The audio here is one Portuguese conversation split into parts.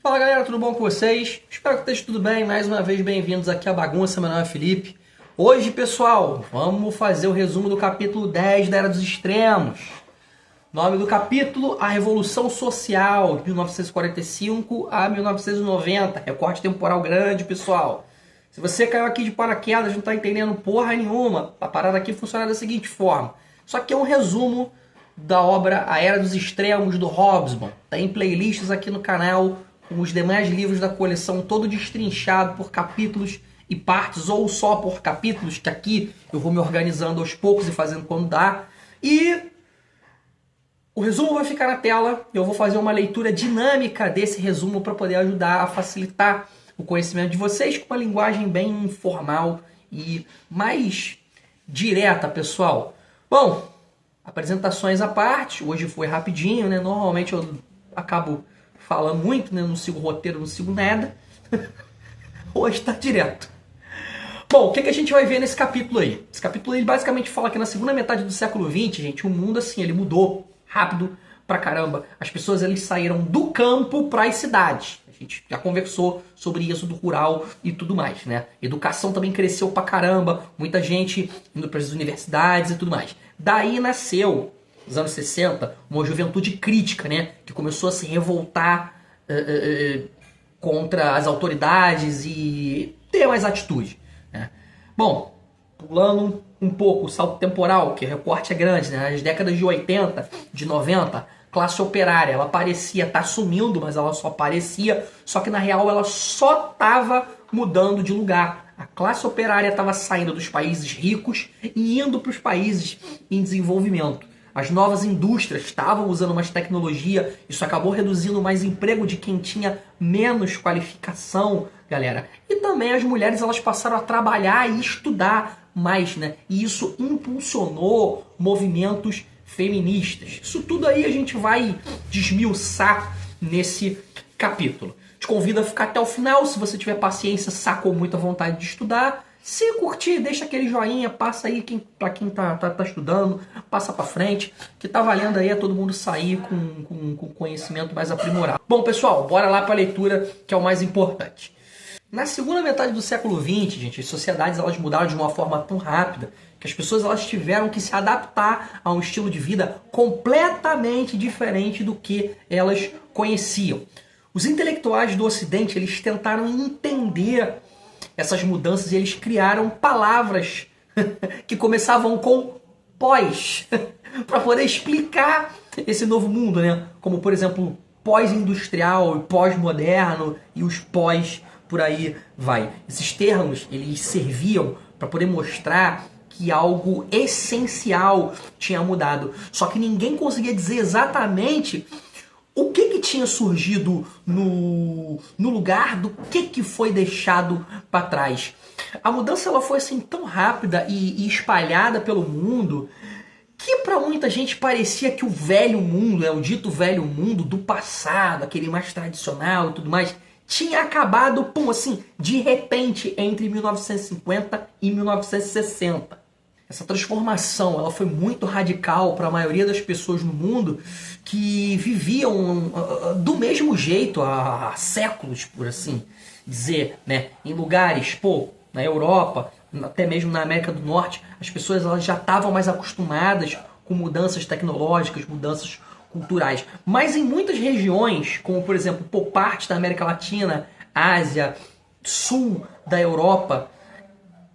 Fala galera, tudo bom com vocês? Espero que esteja tudo bem. Mais uma vez, bem-vindos aqui à Bagunça. Meu nome é Felipe. Hoje, pessoal, vamos fazer o resumo do capítulo 10 da Era dos Extremos. Nome do capítulo: A Revolução Social, de 1945 a 1990. Recorte temporal grande, pessoal. Se você caiu aqui de paraquedas e não está entendendo porra nenhuma, a parada aqui funciona da seguinte forma. Isso aqui é um resumo da obra A Era dos Extremos, do Hobsbawm. Tem playlists aqui no canal com os demais livros da coleção, todo destrinchado por capítulos e partes, ou só por capítulos, que aqui eu vou me organizando aos poucos e fazendo quando dá. E o resumo vai ficar na tela. Eu vou fazer uma leitura dinâmica desse resumo para poder ajudar a facilitar o conhecimento de vocês com uma linguagem bem informal e mais direta, pessoal. Bom, apresentações à parte, hoje foi rapidinho, né? Normalmente eu acabo falando muito, né? Não sigo roteiro, não sigo nada. Hoje tá direto. Bom, o que a gente vai ver nesse capítulo aí? Esse capítulo ele basicamente fala que na segunda metade do século XX, gente, o mundo assim, ele mudou rápido pra caramba. As pessoas eles saíram do campo para as cidades. A gente já conversou sobre isso, do rural e tudo mais, né? Educação também cresceu pra caramba, muita gente indo para as universidades e tudo mais. Daí nasceu, nos anos 60, uma juventude crítica, né? Que começou a se revoltar contra as autoridades e ter mais atitude, né? Bom, pulando um pouco o salto temporal, que o recorte é grande, né? Nas décadas de 80, de 90, classe operária, ela parecia estar sumindo, mas ela só parecia, só que na real ela só estava mudando de lugar. A classe operária estava saindo dos países ricos e indo para os países em desenvolvimento. As novas indústrias estavam usando mais tecnologia, isso acabou reduzindo mais emprego de quem tinha menos qualificação, galera. E também as mulheres elas passaram a trabalhar e estudar mais, né? E isso impulsionou movimentos feministas. Isso tudo aí a gente vai desmiuçar nesse capítulo. Te convido a ficar até o final, se você tiver paciência, sacou muita vontade de estudar. Se curtir, deixa aquele joinha, passa aí para quem tá estudando, passa para frente, que tá valendo aí a todo mundo sair com conhecimento mais aprimorado. Bom, pessoal, bora lá para a leitura, que é o mais importante. Na segunda metade do século XX, gente, as sociedades elas mudaram de uma forma tão rápida que as pessoas elas tiveram que se adaptar a um estilo de vida completamente diferente do que elas conheciam. Os intelectuais do Ocidente eles tentaram entender essas mudanças e eles criaram palavras que começavam com pós para poder explicar esse novo mundo, né? Como, por exemplo, pós-industrial, pós-moderno e os pós por aí vai. Esses termos eles serviam para poder mostrar que algo essencial tinha mudado. Só que ninguém conseguia dizer exatamente o que tinha surgido no lugar do que foi deixado para trás. A mudança ela foi assim tão rápida e espalhada pelo mundo que para muita gente parecia que o velho mundo, o dito velho mundo do passado, aquele mais tradicional e tudo mais, tinha acabado, pum, assim, de repente entre 1950 e 1960. Essa transformação ela foi muito radical para a maioria das pessoas no mundo que viviam do mesmo jeito há séculos, por assim dizer, né? Em lugares, na Europa, até mesmo na América do Norte, as pessoas elas já estavam mais acostumadas com mudanças tecnológicas, mudanças culturais. Mas em muitas regiões, como por exemplo, parte da América Latina, Ásia, sul da Europa,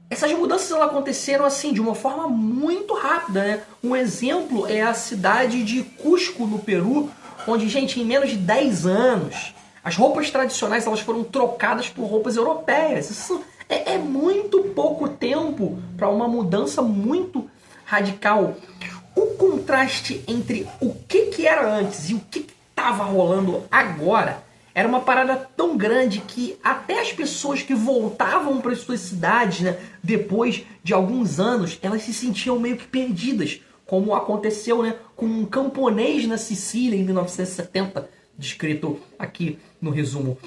essas mudanças elas aconteceram assim de uma forma muito rápida, né? Um exemplo é a cidade de Cusco, no Peru, onde, gente, em menos de 10 anos, as roupas tradicionais elas foram trocadas por roupas europeias. Isso é muito pouco tempo para uma mudança muito radical. O contraste entre o que era antes e o que estava rolando agora era uma parada tão grande que até as pessoas que voltavam para as suas cidades, né, depois de alguns anos, elas se sentiam meio que perdidas, como aconteceu, né, com um camponês na Sicília em 1970, descrito aqui no resumo.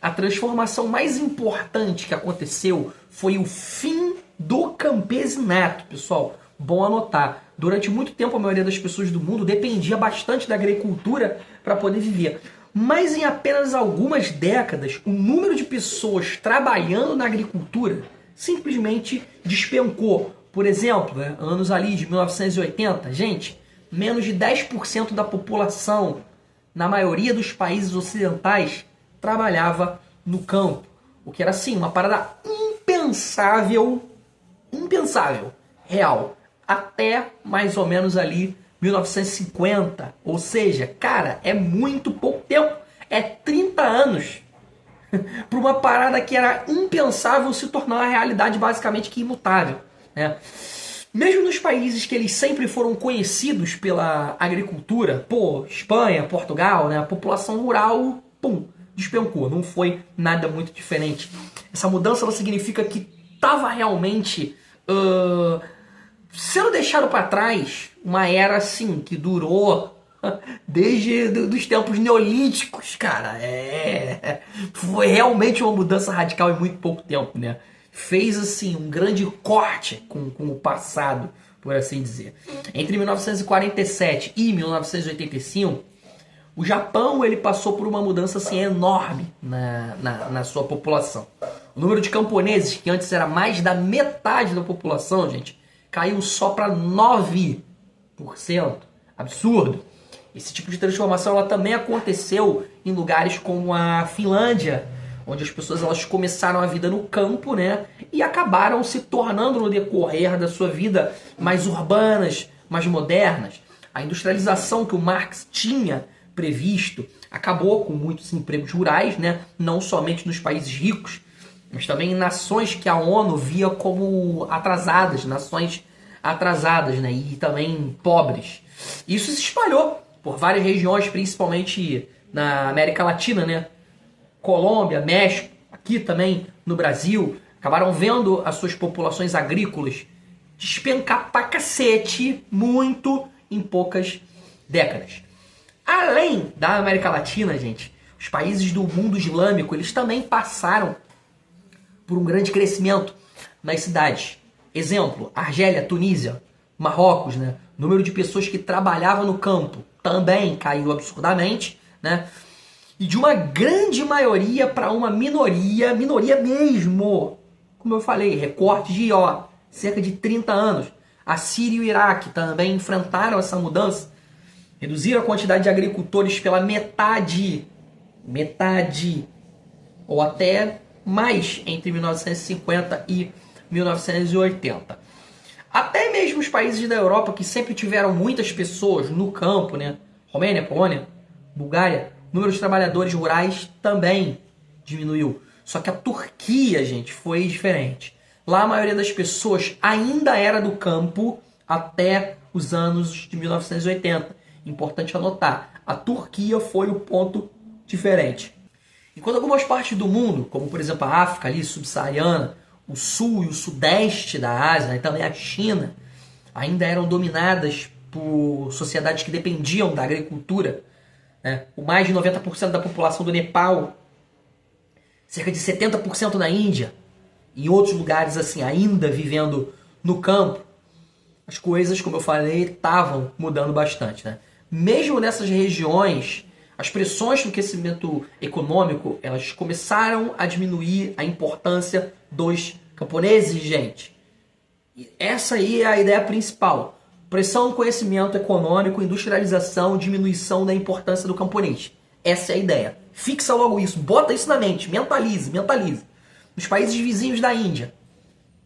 A transformação mais importante que aconteceu foi o fim do campesinato, pessoal. Bom anotar. Durante muito tempo, a maioria das pessoas do mundo dependia bastante da agricultura para poder viver. Mas em apenas algumas décadas, o número de pessoas trabalhando na agricultura simplesmente despencou. Por exemplo, anos ali de 1980, gente, menos de 10% da população, na maioria dos países ocidentais, trabalhava no campo. O que era, assim, uma parada impensável, real, até mais ou menos ali 1950. Ou seja, cara, é muito pouco tempo. É 30 anos para uma parada que era impensável se tornar uma realidade basicamente que imutável, né? Mesmo nos países que eles sempre foram conhecidos pela agricultura, Espanha, Portugal, né, a população rural, despencou. Não foi nada muito diferente. Essa mudança ela significa que estava realmente sendo deixado para trás uma era assim que durou desde dos tempos neolíticos, cara. Foi realmente uma mudança radical em muito pouco tempo, né? Fez assim um grande corte com o passado, por assim dizer. Entre 1947 e 1985, o Japão ele passou por uma mudança assim enorme na sua população. O número de camponeses, que antes era mais da metade da população, gente, caiu só para 9%. Absurdo. Esse tipo de transformação ela também aconteceu em lugares como a Finlândia, onde as pessoas elas começaram a vida no campo, né, e acabaram se tornando no decorrer da sua vida mais urbanas, mais modernas. A industrialização que o Marx tinha previsto acabou com muitos empregos rurais, né, não somente nos países ricos, mas também em nações que a ONU via como atrasadas, nações atrasadas, né, e também pobres. Isso se espalhou por várias regiões, principalmente na América Latina, né? Colômbia, México, aqui também no Brasil, acabaram vendo as suas populações agrícolas despencar pra cacete muito em poucas décadas. Além da América Latina, gente, os países do mundo islâmico, eles também passaram por um grande crescimento nas cidades. Exemplo, Argélia, Tunísia, Marrocos, né? O número de pessoas que trabalhavam no campo também caiu absurdamente, né? E de uma grande maioria para uma minoria mesmo. Como eu falei, recorte de cerca de 30 anos. A Síria e o Iraque também enfrentaram essa mudança. Reduziram a quantidade de agricultores pela metade. Ou até mais entre 1950 e 1980. Até mesmo os países da Europa que sempre tiveram muitas pessoas no campo, né? Romênia, Polônia, Bulgária, o número de trabalhadores rurais também diminuiu. Só que a Turquia, gente, foi diferente. Lá a maioria das pessoas ainda era do campo até os anos de 1980. Importante anotar, a Turquia foi o ponto diferente. Enquanto algumas partes do mundo, como por exemplo a África ali, subsaariana, o sul e o sudeste da Ásia, né, e também a China, ainda eram dominadas por sociedades que dependiam da agricultura, né? O mais de 90% da população do Nepal, cerca de 70% na Índia, em outros lugares assim, ainda vivendo no campo, as coisas, como eu falei, estavam mudando bastante, né? Mesmo nessas regiões, as pressões do crescimento econômico, elas começaram a diminuir a importância dos camponeses, gente. E essa aí é a ideia principal. Pressão no conhecimento econômico, industrialização, diminuição da importância do camponês. Essa é a ideia. Fixa logo isso, bota isso na mente, mentalize. Nos países vizinhos da Índia,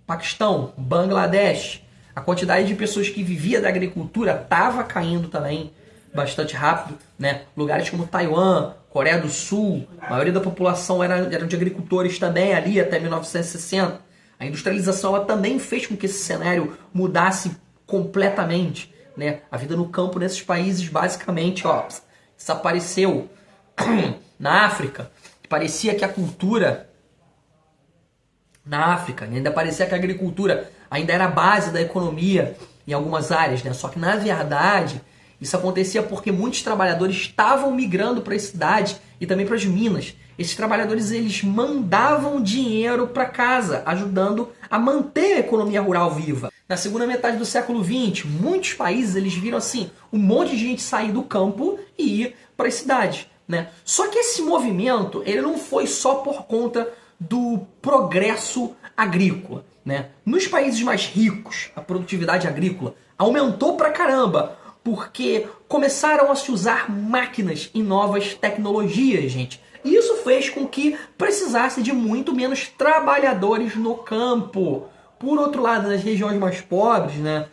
Paquistão, Bangladesh, a quantidade de pessoas que vivia da agricultura estava caindo também bastante rápido, né? Lugares como Taiwan, Coreia do Sul, a maioria da população eram de agricultores também ali até 1960. A industrialização ela também fez com que esse cenário mudasse completamente, né? A vida no campo nesses países basicamente desapareceu. Na África, parecia que a cultura na África, ainda parecia que a agricultura ainda era a base da economia em algumas áreas, né? Só que na verdade isso acontecia porque muitos trabalhadores estavam migrando para as cidades e também para as minas. Esses trabalhadores eles mandavam dinheiro para casa, ajudando a manter a economia rural viva. Na segunda metade do século XX, muitos países eles viram assim um monte de gente sair do campo e ir para as cidades, né? Só que esse movimento, ele não foi só por conta do progresso agrícola, né? Nos países mais ricos, a produtividade agrícola aumentou pra caramba, porque começaram a se usar máquinas e novas tecnologias, gente. E isso fez com que precisasse de muito menos trabalhadores no campo. Por outro lado, nas regiões mais pobres, né?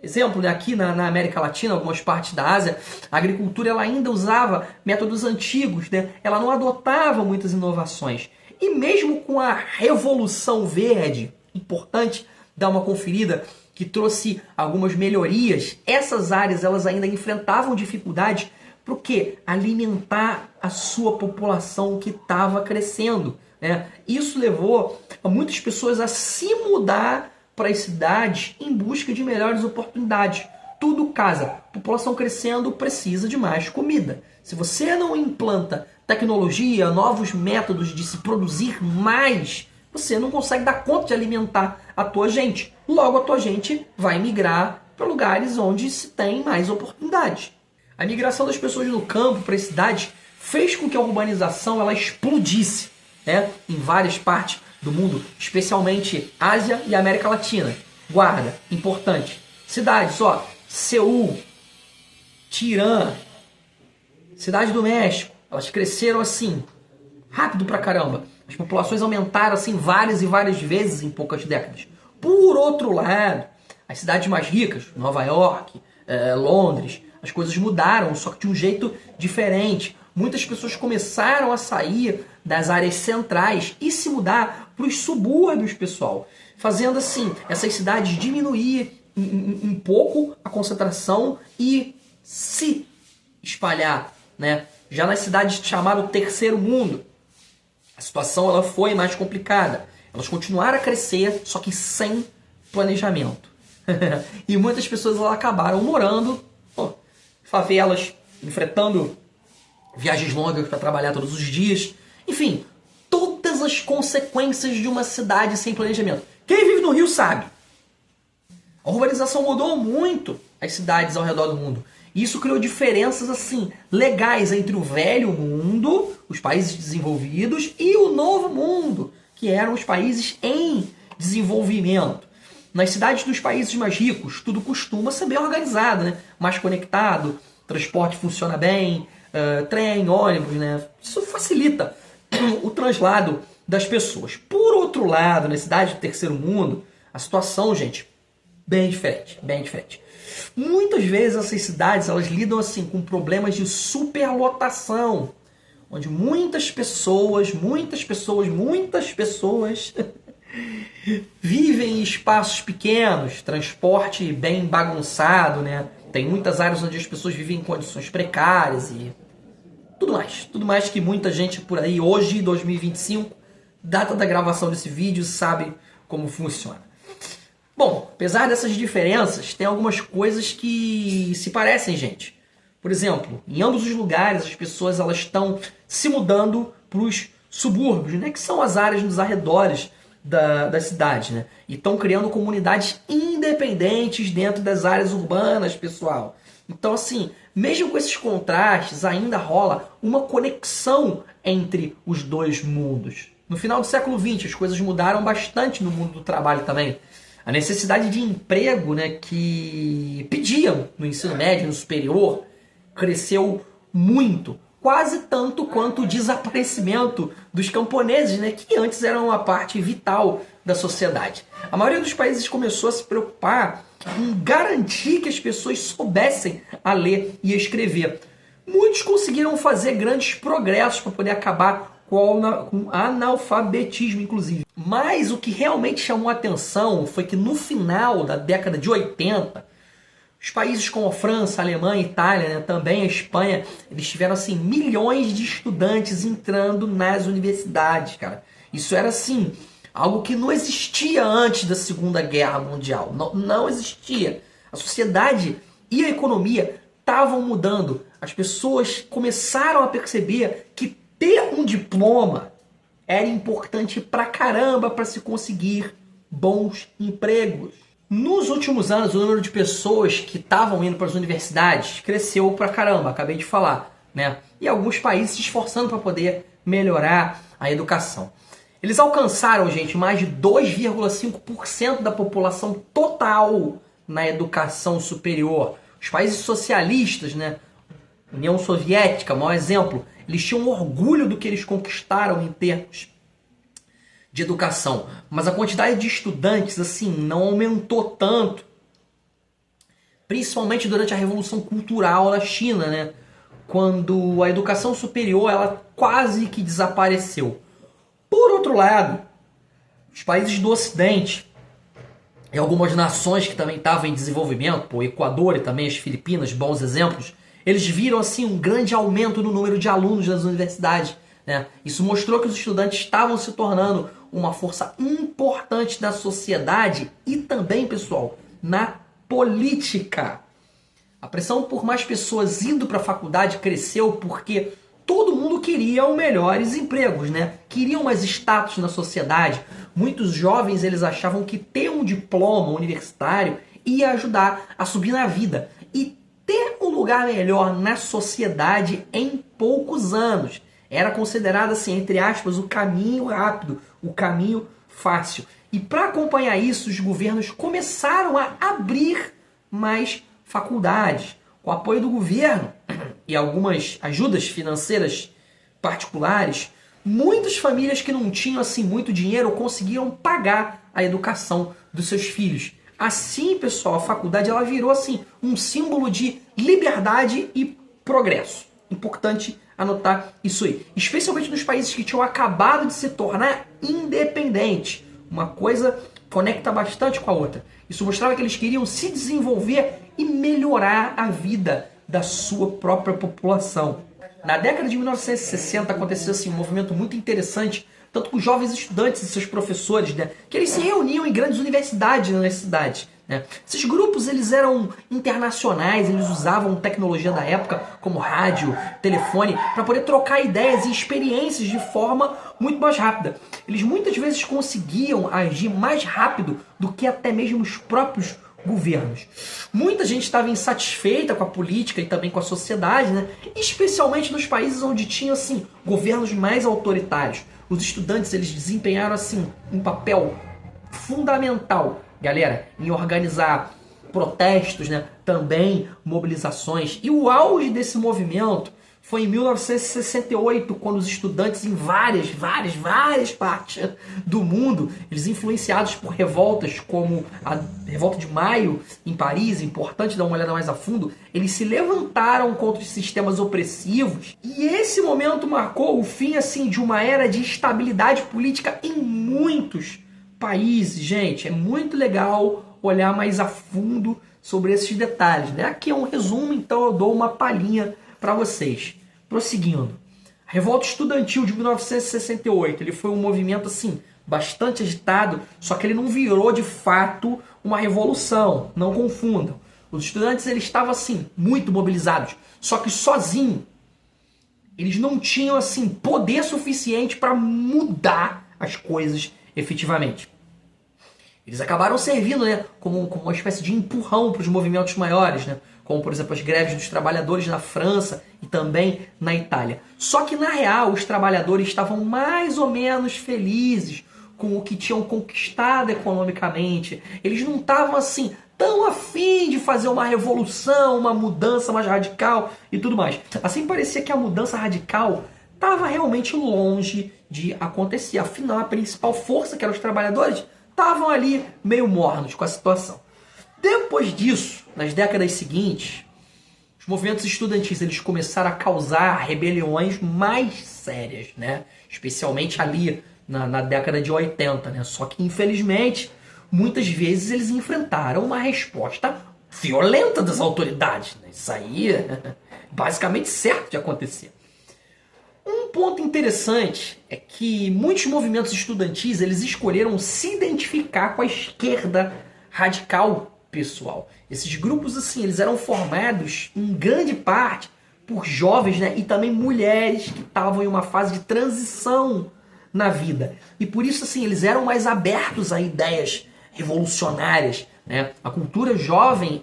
Exemplo, né, aqui na América Latina, algumas partes da Ásia, a agricultura ela ainda usava métodos antigos, né? Ela não adotava muitas inovações. E mesmo com a Revolução Verde, importante dar uma conferida, que trouxe algumas melhorias, essas áreas elas ainda enfrentavam dificuldades para o quê? Alimentar a sua população que estava crescendo, né? Isso levou a muitas pessoas a se mudar para as cidades em busca de melhores oportunidades. Tudo casa. População crescendo precisa de mais comida. Se você não implanta tecnologia, novos métodos de se produzir mais, você não consegue dar conta de alimentar a tua gente. Logo, a tua gente vai migrar para lugares onde se tem mais oportunidades. A migração das pessoas no campo para as cidades fez com que a urbanização ela explodisse, né? Em várias partes do mundo, especialmente Ásia e América Latina. Guarda, importante. Cidades, ó, Seul, Tirã, Cidade do México, elas cresceram assim, rápido pra caramba. As populações aumentaram assim várias e várias vezes em poucas décadas. Por outro lado, as cidades mais ricas, Nova York, Londres, as coisas mudaram, só que de um jeito diferente. Muitas pessoas começaram a sair das áreas centrais e se mudar para os subúrbios, pessoal. Fazendo assim, essas cidades diminuir um pouco a concentração e se espalhar, né? Já nas cidades chamadas terceiro mundo, a situação ela foi mais complicada. Elas continuaram a crescer, só que sem planejamento. E muitas pessoas elas acabaram morando em favelas, enfrentando viagens longas para trabalhar todos os dias. Enfim, todas as consequências de uma cidade sem planejamento. Quem vive no Rio sabe. A urbanização mudou muito as cidades ao redor do mundo. E isso criou diferenças assim legais entre o velho mundo, os países desenvolvidos, e o novo mundo, que eram os países em desenvolvimento. Nas cidades dos países mais ricos, tudo costuma ser bem organizado, né? Mais conectado, transporte funciona bem, trem, ônibus, né? Isso facilita o translado das pessoas. Por outro lado, nas cidades do terceiro mundo, a situação, gente, bem diferente, bem diferente. Muitas vezes essas cidades elas lidam assim com problemas de superlotação, onde muitas pessoas vivem em espaços pequenos, transporte bem bagunçado, né? Tem muitas áreas onde as pessoas vivem em condições precárias e tudo mais que muita gente por aí hoje, 2025, data da gravação desse vídeo, sabe como funciona. Bom, apesar dessas diferenças, tem algumas coisas que se parecem, gente. Por exemplo, em ambos os lugares as pessoas elas estão se mudando para os subúrbios, né, que são as áreas nos arredores da cidade, né, e estão criando comunidades independentes dentro das áreas urbanas, pessoal. Então, assim, mesmo com esses contrastes, ainda rola uma conexão entre os dois mundos. No final do século XX, as coisas mudaram bastante no mundo do trabalho também. A necessidade de emprego, né, que pediam no ensino médio, no superior, cresceu muito. Quase tanto quanto o desaparecimento dos camponeses, né, que antes eram uma parte vital da sociedade. A maioria dos países começou a se preocupar em garantir que as pessoas soubessem a ler e a escrever. Muitos conseguiram fazer grandes progressos para poder acabar com o analfabetismo, inclusive. Mas o que realmente chamou a atenção foi que no final da década de 80, os países como a França, a Alemanha, a Itália, né, também a Espanha, eles tiveram assim milhões de estudantes entrando nas universidades, cara. Isso era assim algo que não existia antes da Segunda Guerra Mundial. Não existia. A sociedade e a economia estavam mudando. As pessoas começaram a perceber que ter um diploma era importante pra caramba para se conseguir bons empregos. Nos últimos anos, o número de pessoas que estavam indo para as universidades cresceu pra caramba, acabei de falar. né? E alguns países se esforçando para poder melhorar a educação. Eles alcançaram, gente, mais de 2,5% da população total na educação superior. Os países socialistas, né? União Soviética, maior exemplo, eles tinham orgulho do que eles conquistaram em termos de educação. Mas a quantidade de estudantes, assim, não aumentou tanto. Principalmente durante a Revolução Cultural da China, né? Quando a educação superior, ela quase que desapareceu. Por outro lado, os países do Ocidente e algumas nações que também estavam em desenvolvimento, o Equador e também as Filipinas, bons exemplos, eles viram assim um grande aumento no número de alunos das universidades, né? Isso mostrou que os estudantes estavam se tornando uma força importante na sociedade e também, pessoal, na política. A pressão por mais pessoas indo para a faculdade cresceu porque todo mundo queria os melhores empregos, né? Queriam mais status na sociedade. Muitos jovens eles achavam que ter um diploma universitário ia ajudar a subir na vida e ter um lugar melhor na sociedade em poucos anos. Era considerado assim, entre aspas, o caminho rápido, o caminho fácil. E para acompanhar isso, os governos começaram a abrir mais faculdades. Com o apoio do governo e algumas ajudas financeiras particulares, muitas famílias que não tinham assim muito dinheiro conseguiram pagar a educação dos seus filhos. Assim, pessoal, a faculdade ela virou assim um símbolo de liberdade e progresso. Importante anotar isso aí. Especialmente nos países que tinham acabado de se tornar independentes. Uma coisa conecta bastante com a outra. Isso mostrava que eles queriam se desenvolver e melhorar a vida da sua própria população. Na década de 1960 aconteceu assim, um movimento muito interessante, tanto com os jovens estudantes e seus professores, né, que eles se reuniam em grandes universidades nas cidades. Né. Esses grupos eles eram internacionais, eles usavam tecnologia da época, como rádio, telefone, para poder trocar ideias e experiências de forma muito mais rápida. Eles muitas vezes conseguiam agir mais rápido do que até mesmo os próprios governos. Muita gente estava insatisfeita com a política e também com a sociedade, né? Especialmente nos países onde tinham assim, governos mais autoritários. Os estudantes eles desempenharam assim, um papel fundamental, galera, em organizar protestos, né? Também mobilizações. E o auge desse movimento foi em 1968, quando os estudantes em várias partes do mundo, eles influenciados por revoltas como a Revolta de Maio em Paris, importante dar uma olhada mais a fundo, eles se levantaram contra os sistemas opressivos e esse momento marcou o fim assim, de uma era de estabilidade política em muitos países. Gente, é muito legal olhar mais a fundo sobre esses detalhes, né? Aqui é um resumo, então eu dou uma palhinha para vocês. Prosseguindo, a Revolta Estudantil de 1968, ele foi um movimento assim, bastante agitado, só que ele não virou de fato uma revolução, não confundam. Os estudantes eles estavam assim, muito mobilizados, só que sozinhos, eles não tinham assim, poder suficiente para mudar as coisas efetivamente. Eles acabaram servindo, né, como uma espécie de empurrão para os movimentos maiores, né, como, por exemplo, as greves dos trabalhadores na França e também na Itália. Só que, na real, os trabalhadores estavam mais ou menos felizes com o que tinham conquistado economicamente. Eles não estavam, assim, tão afim de fazer uma revolução, uma mudança mais radical e tudo mais. Assim, parecia que a mudança radical estava realmente longe de acontecer. Afinal, a principal força, que eram os trabalhadores, estavam ali meio mornos com a situação. Depois disso, nas décadas seguintes, os movimentos estudantis eles começaram a causar rebeliões mais sérias, né? Especialmente ali na década de 80, né? Só que, infelizmente, muitas vezes eles enfrentaram uma resposta violenta das autoridades. Né? Isso aí é basicamente certo de acontecer. Um ponto interessante é que muitos movimentos estudantis eles escolheram se identificar com a esquerda radical, pessoal. Esses grupos assim, eles eram formados em grande parte por jovens, né, e também mulheres que estavam em uma fase de transição na vida. E por isso assim, eles eram mais abertos a ideias revolucionárias, né? A cultura jovem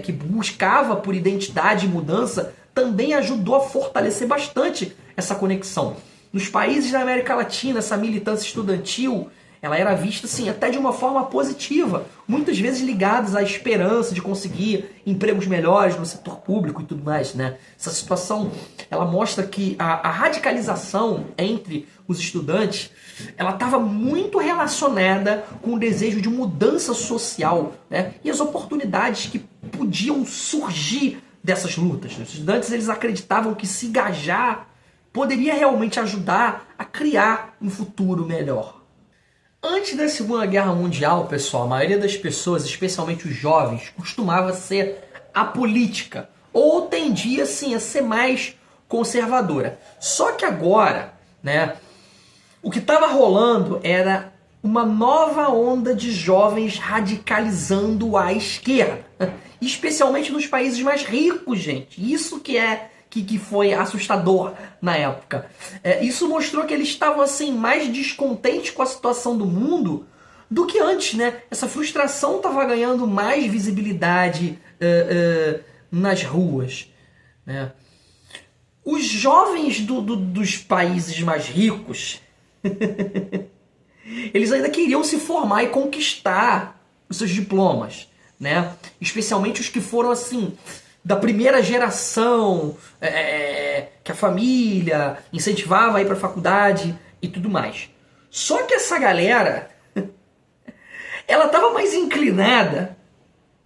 que buscava por identidade e mudança também ajudou a fortalecer bastante essa conexão. Nos países da América Latina, essa militância estudantil, ela era vista assim, até de uma forma positiva, muitas vezes ligadas à esperança de conseguir empregos melhores no setor público e tudo mais, né? Essa situação, ela mostra que a radicalização entre os estudantes, ela estava muito relacionada com o desejo de mudança social, né? E as oportunidades que podiam surgir dessas lutas. Os estudantes, eles acreditavam que se engajar poderia realmente ajudar a criar um futuro melhor. Antes da Segunda Guerra Mundial, pessoal, a maioria das pessoas, especialmente os jovens, costumava ser apolítica ou tendia assim, a ser mais conservadora. Só que agora, né, o que estava rolando era uma nova onda de jovens radicalizando à esquerda, especialmente nos países mais ricos, gente. Isso que foi assustador na época. Isso mostrou que eles estavam assim mais descontentes com a situação do mundo do que antes, né? Essa frustração estava ganhando mais visibilidade nas ruas, né? Os jovens dos países mais ricos eles ainda queriam se formar e conquistar os seus diplomas, né? Especialmente os que foram assim da primeira geração, que a família incentivava a ir para a faculdade e tudo mais. Só que essa galera, ela estava mais inclinada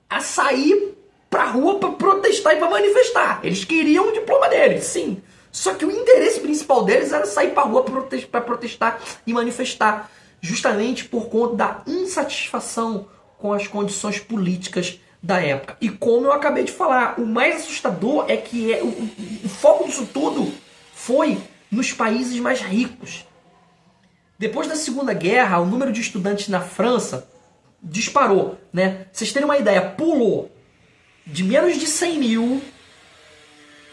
a sair para a rua para protestar e para manifestar. Eles queriam o diploma deles, sim. Só que o interesse principal deles era sair para a rua para protestar e manifestar, justamente por conta da insatisfação com as condições políticas da época. E como eu acabei de falar, o mais assustador é que o foco disso tudo foi nos países mais ricos. Depois da Segunda Guerra, o número de estudantes na França disparou, né? Vocês terem uma ideia, pulou de menos de 100 mil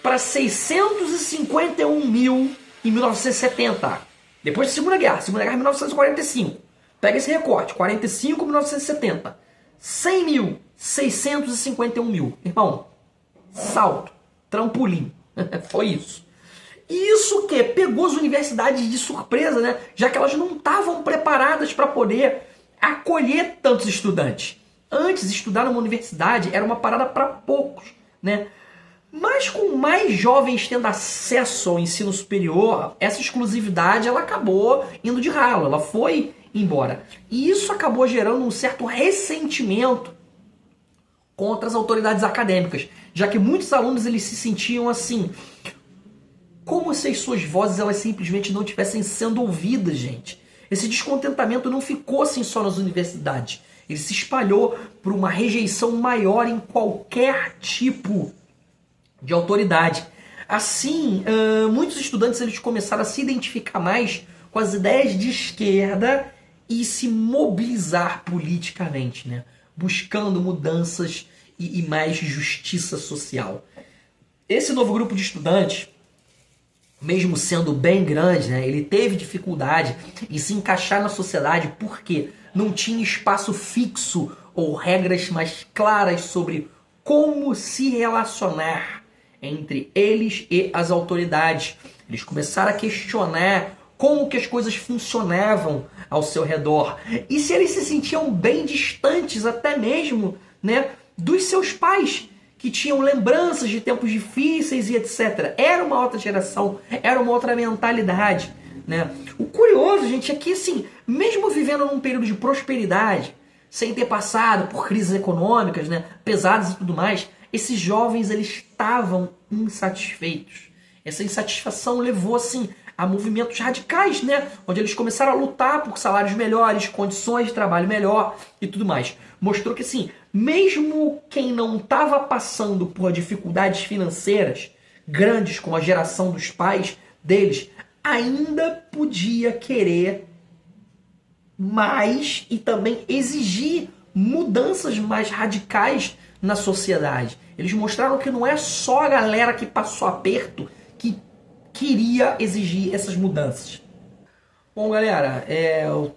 para 651 mil em 1970. Depois da Segunda Guerra. Segunda Guerra em 1945. Pega esse recorte, 45, 1970. 100 mil, 651 mil. Irmão, salto, trampolim. Foi isso. E isso que pegou as universidades de surpresa, né? Já que elas não estavam preparadas para poder acolher tantos estudantes. Antes, estudar numa universidade era uma parada para poucos, né? Mas com mais jovens tendo acesso ao ensino superior, essa exclusividade ela acabou indo de ralo, ela foi embora. E isso acabou gerando um certo ressentimento contra as autoridades acadêmicas, já que muitos alunos eles se sentiam assim, como se as suas vozes elas simplesmente não estivessem sendo ouvidas, gente. Esse descontentamento não ficou assim só nas universidades, ele se espalhou por uma rejeição maior em qualquer tipo de autoridade. Assim, muitos estudantes eles começaram a se identificar mais com as ideias de esquerda e se mobilizar politicamente, né? Buscando mudanças e mais justiça social. Esse novo grupo de estudantes, mesmo sendo bem grande, né, ele teve dificuldade em se encaixar na sociedade porque não tinha espaço fixo ou regras mais claras sobre como se relacionar entre eles e as autoridades. Eles começaram a questionar como que as coisas funcionavam ao seu redor e se eles se sentiam bem distantes até mesmo, né, dos seus pais, que tinham lembranças de tempos difíceis e etc. Era uma outra geração, era uma outra mentalidade, né? O curioso, gente, é que assim, mesmo vivendo num período de prosperidade, sem ter passado por crises econômicas, né, pesadas e tudo mais, esses jovens eles estavam insatisfeitos. Essa insatisfação levou assim a movimentos radicais, né, onde eles começaram a lutar por salários melhores, condições de trabalho melhor e tudo mais. Mostrou que assim, mesmo quem não estava passando por dificuldades financeiras grandes como a geração dos pais deles, ainda podia querer mais e também exigir mudanças mais radicais na sociedade. Eles mostraram que não é só a galera que passou aperto que queria exigir essas mudanças. Bom, galera, eu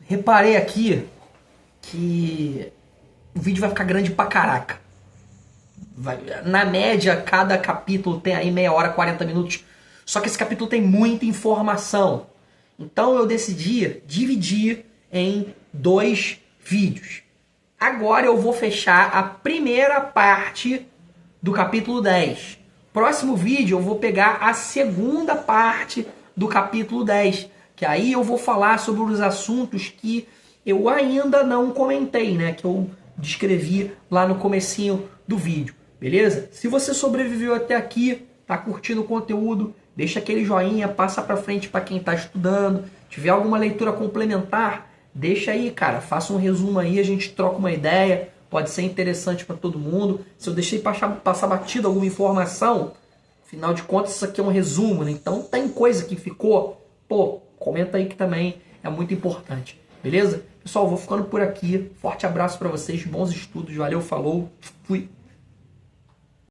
reparei aqui que o vídeo vai ficar grande pra caraca. Na média, cada capítulo tem aí meia hora, 40 minutos. Só que esse capítulo tem muita informação. Então eu decidi dividir em 2 vídeos. Agora eu vou fechar a primeira parte do capítulo 10. Próximo vídeo eu vou pegar a segunda parte do capítulo 10. Que aí eu vou falar sobre os assuntos que eu ainda não comentei, né? Que eu descrevi lá no comecinho do vídeo. Beleza? Se você sobreviveu até aqui, tá curtindo o conteúdo, deixa aquele joinha, passa pra frente para quem tá estudando. Tiver alguma leitura complementar, deixa aí, cara. Faça um resumo aí, a gente troca uma ideia. Pode ser interessante para todo mundo. Se eu deixei passar batido alguma informação, afinal de contas isso aqui é um resumo, né? Então tem coisa que ficou, pô, comenta aí que também é muito importante. Beleza? Pessoal, vou ficando por aqui. Forte abraço para vocês, bons estudos. Valeu, falou, fui.